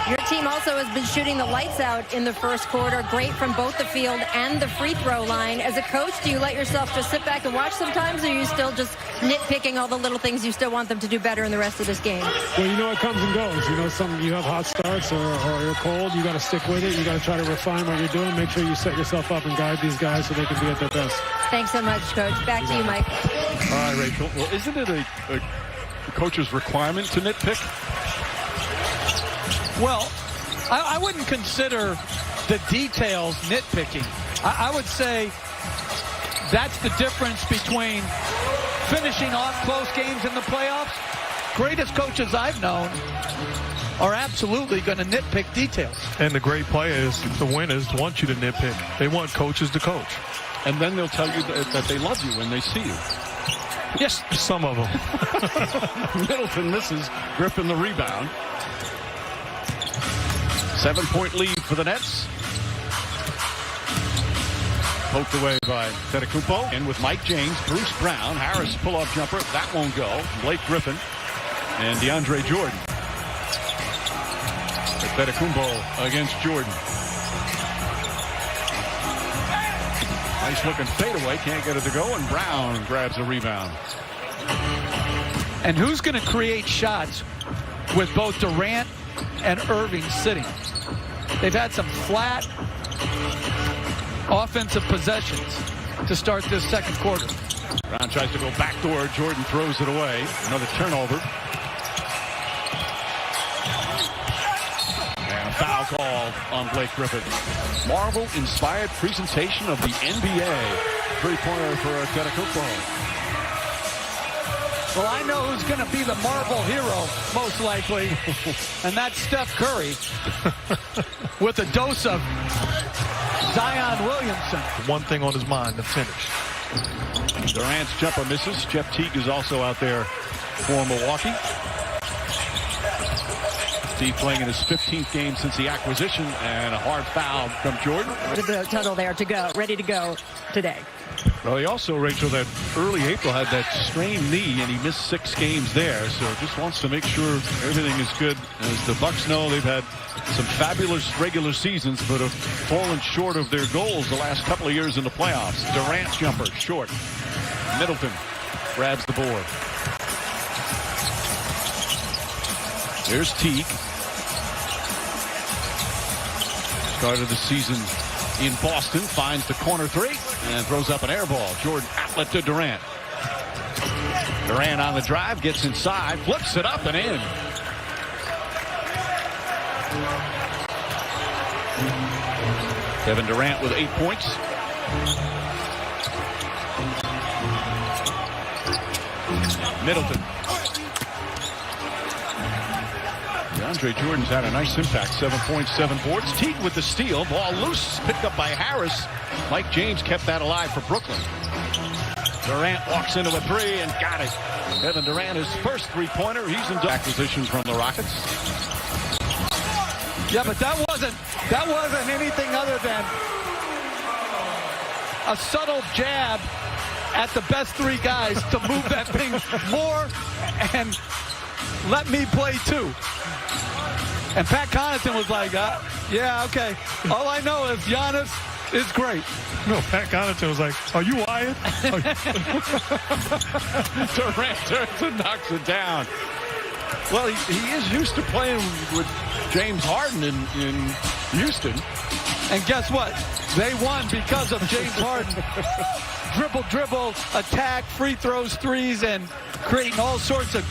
Your team also has been shooting the lights out in the first quarter. Great from both the field and the free throw line. As a coach, do you let yourself just sit back and watch sometimes, or are you still just nitpicking all the little things you still want them to do better in the rest of this game? Well, you know, it comes and goes. You know, you have hot starts or you're cold. You got to stick with it. You got to try to refine what you're doing. Make sure you set yourself up and guide these guys so they can be at their best. Thanks so much, Coach. Back to you, Mike. All right, Rachel. Well, isn't it a coach's requirement to nitpick? Well, I wouldn't consider the details nitpicking. I would say that's the difference between finishing off close games in the playoffs. Greatest coaches I've known are absolutely going to nitpick details. And the great players, the winners, want you to nitpick. They want coaches to coach. And then they'll tell you that they love you when they see you. Yes, some of them. Middleton misses. Griffin the rebound. 7-point lead for the Nets. Poked away by Antetokounmpo. In with Mike James, Bruce Brown, Harris pull-up jumper. That won't go. Blake Griffin and DeAndre Jordan. Antetokounmpo against Jordan. Nice looking fadeaway. Can't get it to go. And Brown grabs a rebound. And who's going to create shots with both Durant and Irving sitting? They've had some flat offensive possessions to start this second quarter. Brown tries to go backdoor. Jordan throws it away. Another turnover. And a foul call on Blake Griffin. Marvel-inspired presentation of the NBA. Three-pointer for Antetokounmpo. Well, I know who's going to be the Marvel hero, most likely, and that's Steph Curry with a dose of Zion Williamson. One thing on his mind, the finish. Durant's jumper misses. Jeff Teague is also out there for Milwaukee. Teague playing in his 15th game since the acquisition, and a hard foul from Jordan. The tunnel there to go, ready to go today. Well, he also, Rachel, that early April had that strained knee, and he missed 6 games there. So just wants to make sure everything is good. As the Bucks know, they've had some fabulous regular seasons, but have fallen short of their goals the last couple of years in the playoffs. Durant's jumper, short. Middleton grabs the board. Here's Teague. Started the season in Boston, finds the corner three, and throws up an air ball. Jordan outlet to Durant. Durant on the drive, gets inside, flips it up and in. Kevin Durant with 8 points. Middleton. DeAndre Jordan's had a nice impact. 7 points, 7 boards. Teague with the steal. Ball loose. Picked up by Harris. Mike James kept that alive for Brooklyn. Durant walks into a three and got it. Kevin Durant, his first three-pointer. He's in acquisition from the Rockets. Yeah, but that wasn't anything other than a subtle jab at the best three guys to move that thing more and let me play too. And Pat Connaughton was like, yeah, okay. All I know is Giannis is great. No, Pat Connaughton was like, are you Wyatt? Durant turns and knocks it down. Well, he is used to playing with James Harden in Houston. And guess what? They won because of James Harden. Dribble, attack, free throws, threes, and creating all sorts of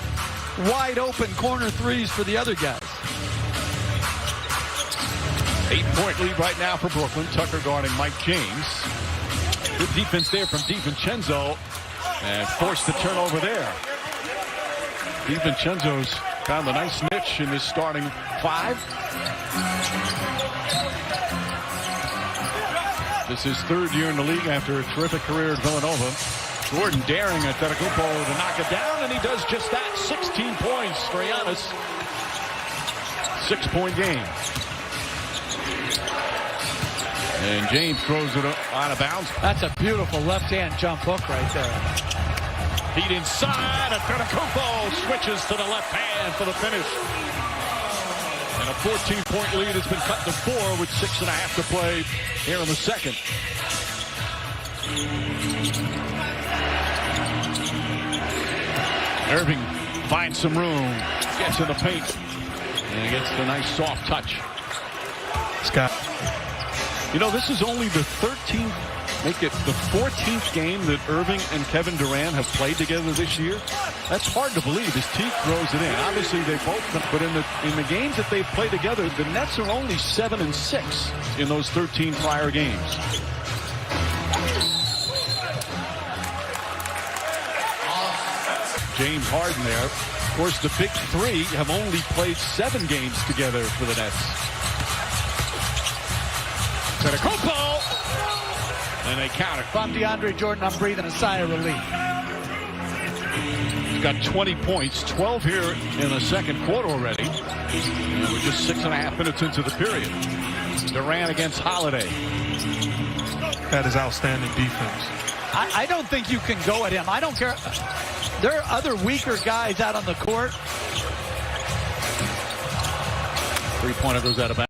wide open corner threes for the other guys. 8-point lead right now for Brooklyn. Tucker guarding Mike James. Good defense there from DiVincenzo. And forced the turnover there. DiVincenzo's found a nice niche in his starting 5. This is his 3rd year in the league after a terrific career at Villanova. Jordan daring Antetokounmpo to knock it down, and he does just that. 16 points for Giannis. 6-point game. And James throws it out of bounds. That's a beautiful left-hand jump hook right there. Feet inside. Antetokounmpo switches to the left hand for the finish. And a 14-point lead has been cut to 4 with 6.5 to play here in the second. Irving finds some room, gets in the paint, and gets the nice soft touch. Scott. You know, this is only the 13th, make it the 14th game that Irving and Kevin Durant have played together this year. That's hard to believe as Teague throws it in. Obviously, they both, but in the games that they've played together, the Nets are only 7-6 in those 13 prior games. James Harden there. Of course, the big three have only played 7 games together for the Nets. Antetokounmpo, and they count it. If I'm DeAndre Jordan, I'm breathing a sigh of relief. He's got 20 points, 12 here in the second quarter already. And we're just 6.5 minutes into the period. Durant against Holiday. That is outstanding defense. I don't think you can go at him. I don't care. There are other weaker guys out on the court. Three-pointer goes out of bounds.